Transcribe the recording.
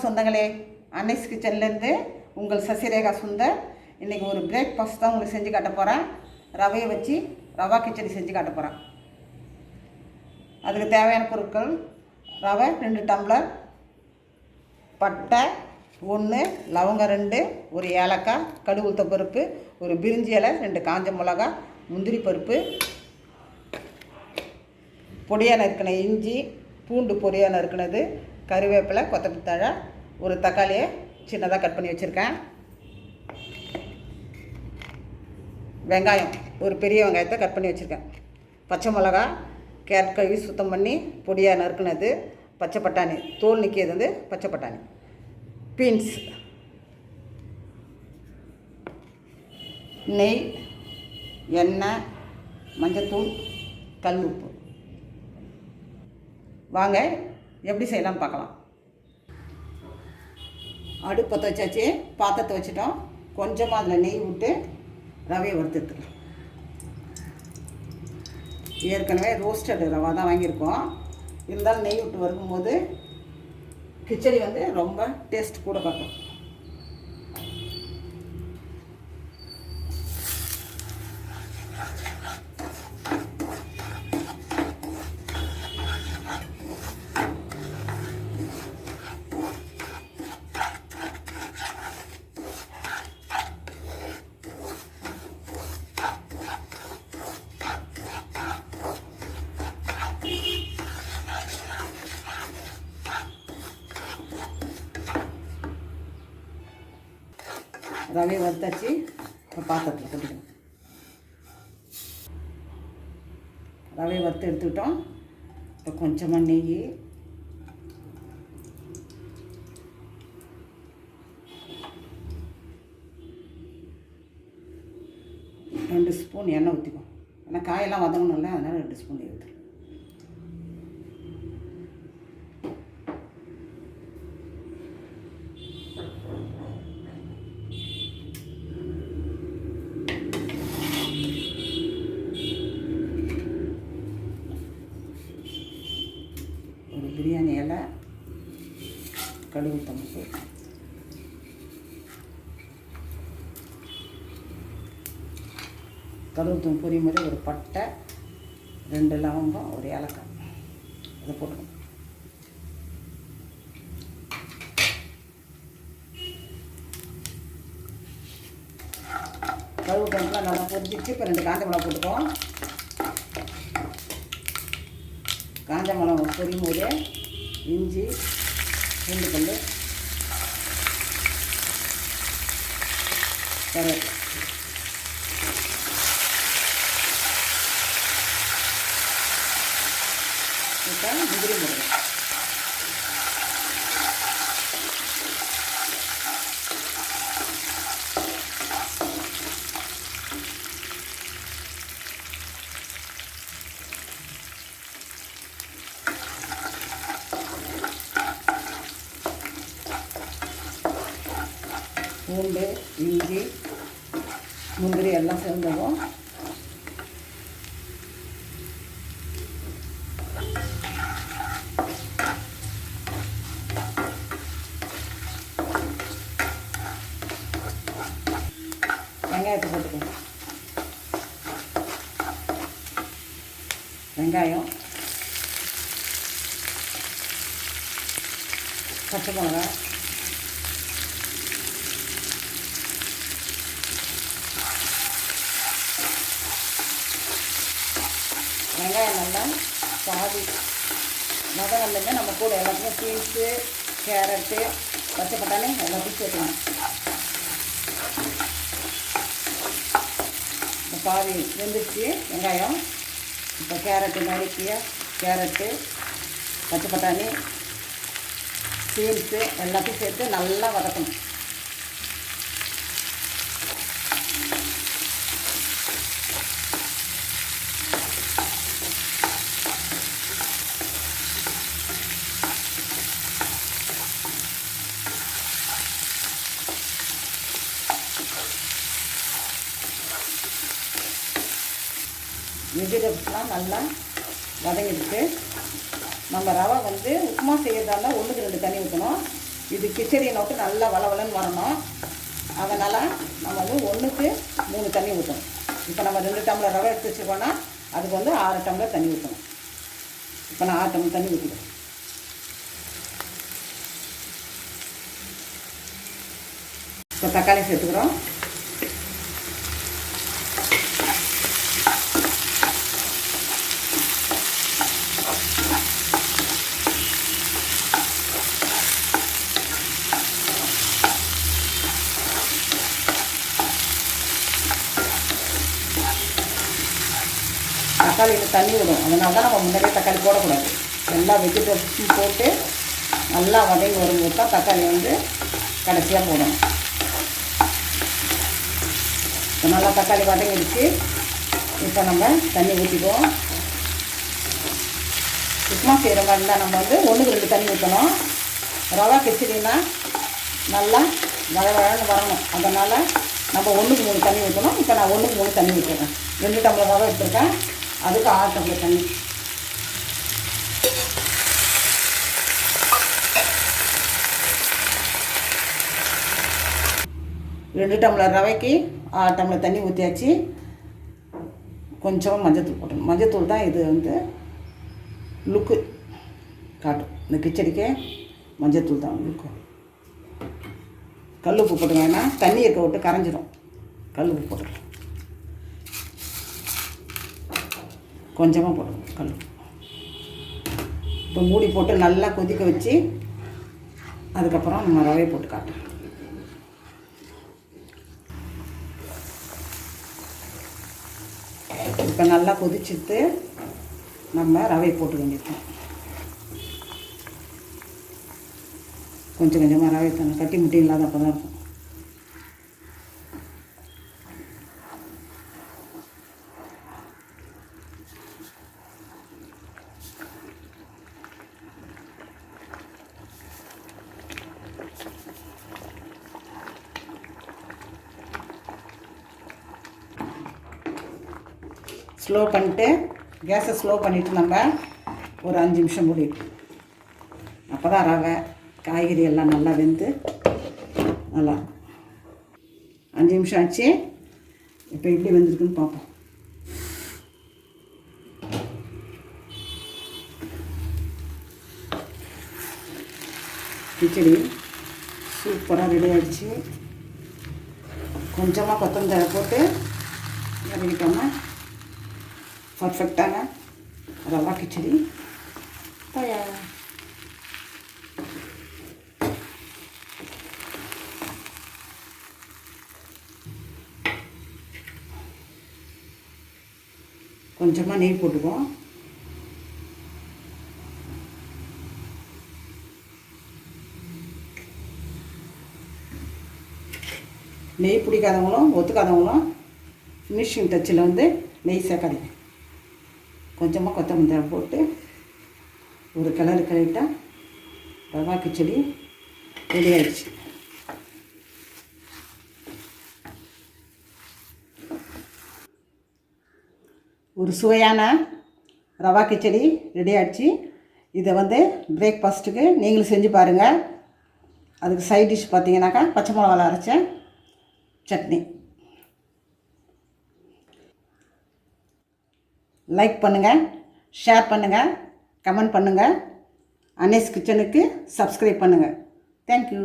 வணக்கம் சொந்தங்களே, அன்னைஸ் கிச்சன்லேருந்து உங்கள் சசிரேகா சுந்தர். இன்றைக்கி ஒரு பிரேக்ஃபாஸ்ட் தான் உங்களுக்கு செஞ்சு காட்ட போகிறேன். ரவையை வச்சு ரவா கிச்சடி செஞ்சு காட்ட போகிறேன். அதுக்கு தேவையான பொருட்கள்: ரவை 2 டம்ளர், பட்டை 1, லவங்கம் 2, ஒரு ஏலக்காய், கடுகு உளுத்த பருப்பு, ஒரு பிரிஞ்சி இலை, 2 காஞ்ச மிளகா, முந்திரி பருப்பு, பொடியாக நறுக்கின இஞ்சி, பூண்டு பொடியாக நறுக்கினது, கருவேப்பிலை, கொத்தமல்லி தழை, ஒரு தக்காளியை சின்னதாக கட் பண்ணி வச்சுருக்கேன். வெங்காயம், ஒரு பெரிய வெங்காயத்தை கட் பண்ணி வச்சுருக்கேன். பச்சை மிளகா, கேரட் கழுவி சுத்தம் பண்ணி பொடியாக நறுக்குனது, பச்சை பட்டாணி தோல் நிற்கியது வந்து பச்சை பட்டாணி, பீன்ஸ், நெய், எண்ணெய், மஞ்சத்தூள், கல் உப்பு. வாங்க எப்படி செய்யலாம்னு பார்க்கலாம். அடுப்பு பற்ற வச்சாச்சு, பாத்திரத்தை வச்சுட்டோம். கொஞ்சமாக அதில் நெய் விட்டு ரவையை வறுத்து எடுத்துக்கலாம். ஏற்கனவே ரோஸ்டட் ரவா தான் வாங்கியிருக்கோம். இருந்தாலும் நெய் விட்டு வறுக்கும்போது கிச்சடி வந்து ரொம்ப டேஸ்ட் கூட பார்க்கும். ரவையை வறுத்தாச்சு, இப்போ பாத்திரத்தில் போட்டுக்கணும். ரவையை வறுத்து எடுத்துக்கிட்டோம். இப்போ கொஞ்சமாக நெய், ரெண்டு ஸ்பூன் எண்ணெய் ஊற்றிக்கும். ஏன்னா காயெல்லாம் வதங்கணும்ல, அதனால் 2 ஸ்பூன் நெய் ஊற்றி. பிரியாணி இலை, கடுகு உளுத்தம்பருப்பு, கடுகு உளுத்தம் பொரியும் போது ஒரு பட்டை, 2 லவங்கம், ஒரு ஏலக்காய், அதை போட்டுக்கணும். கடுகு உளுத்தம்பருப்புலாம் நல்லா பொரிச்சிச்சு. இப்போ 2 காஞ்ச மிளகா போட்டுக்குவோம். காஞ்ச மிளகா பொரியும் போது இஞ்சி, பூண்டு பல், கருவேப்பிலை, இப்போ முந்திரி முருகை, பூண்டு, இஞ்சி, முந்திரி எல்லாம் சேர்ந்ததும் வெங்காயத்தை போட்டுக்கணும். வெங்காயம், பச்சை மிளகா, வெங்காயம் நல்லா பாதி வதங்கல்லைங்க. நம்ம கூட எல்லாத்துக்கும் பீன்ஸு, கேரட்டு, பச்சை பட்டாணி எல்லாத்தையும் சேர்த்துக்கணும். இப்போ பாதி வெந்துடுச்சு வெங்காயம். இப்போ கேரட்டு நறுக்கிய கேரட்டு, பச்சை பட்டாணி, பீன்ஸு எல்லாத்தையும் சேர்த்து நல்லா வதக்கணும். வெஜிடபிள்ஸ்லாம் நல்லா வதங்கிடுச்சு. நம்ம ரவை வந்து உப்புமா செய்யறதா இருந்தால் 1க்கு 2 தண்ணி ஊற்றணும். இது கிச்சடியை நோட்டு நல்லா வளவலன்னு வரணும். அதனால் நம்ம வந்து 1க்கு 3 தண்ணி ஊற்றணும். இப்போ நம்ம 2 டம்ளர் ரவை எடுத்து வச்சுருக்கோன்னா அதுக்கு வந்து 6 டம்ளர் தண்ணி ஊற்றணும். இப்போ நான் 6 டம்ளர் தண்ணி ஊற்றிக்கிறேன். இப்போ தக்காளி சேர்த்துக்கிறோம். தக்காளியில் தண்ணி விடும். அதனால தான் நம்ம முன்னாடியே தக்காளி போடக்கூடாது. எல்லா வெஜிடபிள்ஸும் போட்டு நல்லா வதங்கி வரும்போது தான் தக்காளி வந்து கடைசியாக போடணும். இப்போ நல்லா தக்காளி வதங்கிடுச்சு. இப்போ நம்ம தண்ணி ஊற்றிக்குவோம். உப்புமா செய்கிற மாதிரி இருந்தால் நம்ம வந்து 1க்கு 2 தண்ணி ஊற்றணும். ரவா கிச்சடினா நல்லா வளவழன்னு வரணும். அதனால் நம்ம 1க்கு 3 தண்ணி ஊற்றணும். இப்போ நான் 1க்கு 3 தண்ணி ஊற்றுறேன். 2 டம்ளர் ரவை எடுத்துருக்கேன். அதுக்கு 6 டம்ளர் தண்ணி. ரெண்டு டம்ளர் ரவைக்கு 6 டம்ளர் தண்ணி ஊற்றியாச்சு. கொஞ்சமாக மஞ்சத்தூள் போட்டணும். மஞ்சத்தூள் தான் இது வந்து லுக்கு காட்டும். இந்த கிச்சடிக்கு மஞ்சத்தூள் தான் லுக்கு. கல் உப்பு போட்டுங்க. ஏன்னா தண்ணி இருக்க விட்டு கரைஞ்சிடும். கல் உப்பு போட்டுக்கலாம். கொஞ்சமாக போடணும் கல் உப்பு. இப்போ மூடி போட்டு நல்லா கொதிக்க வச்சு அதுக்கப்புறம் நம்ம ரவையை போட்டு காட்டுறோம். இப்போ நல்லா கொதிச்சுட்டு நம்ம ரவை போட்டு வேண்டியிருக்கோம். கொஞ்சம் கொஞ்சமாக ரவை தானே கட்டி முட்டி இல்லாத அப்போ தான் இருக்கும். ஸ்லோ பண்ணிட்டு கேஸை ஸ்லோ பண்ணிவிட்டு நம்ம ஒரு 5 நிமிஷம் மூடிடும். அப்போ தான் ரவை காய்கறி எல்லாம் நல்லா வெந்து நல்லா 5 நிமிஷம் ஆச்சு. இப்போ எப்படி வெந்திருக்குன்னு பார்ப்போம். கிச்சடி சூப்பராக ரெடி ஆகிடுச்சு. கொஞ்சமாக கொத்தமல்லி தழை போட்டு இறக்கிட்டோம்னா பர்ஃபெக்டான ரவா கிச்சடி தயார். கொஞ்சமாக நெய் போட்டுக்குவோம். நெய் பிடிக்காதவங்களும் ஒத்துக்காதவங்களும் ஃபினிஷிங் டச்சில் வந்து நெய் சேர்க்காதீங்க. கொஞ்சமாக கொத்தமல்லி தழை போட்டு ஒரு கிளறிட்டா ரவா கிச்சடி ரெடி ஆயிடுச்சு. ஒரு சுவையான ரவா கிச்சடி ரெடி ஆகிடுச்சு. இதை வந்து பிரேக்ஃபாஸ்ட்டுக்கு நீங்களும் செஞ்சு பாருங்கள். அதுக்கு சைட் டிஷ் பார்த்தீங்கன்னாக்கா பச்சை மிளகாவில் அரைச்ச சட்னி. லைக் பண்ணுங்கள், ஷேர் பண்ணுங்கள், கமெண்ட் பண்ணுங்கள். அன்னேஸ் கிச்சனுக்கு சப்ஸ்கிரைப் பண்ணுங்கள். தேங்க்யூ.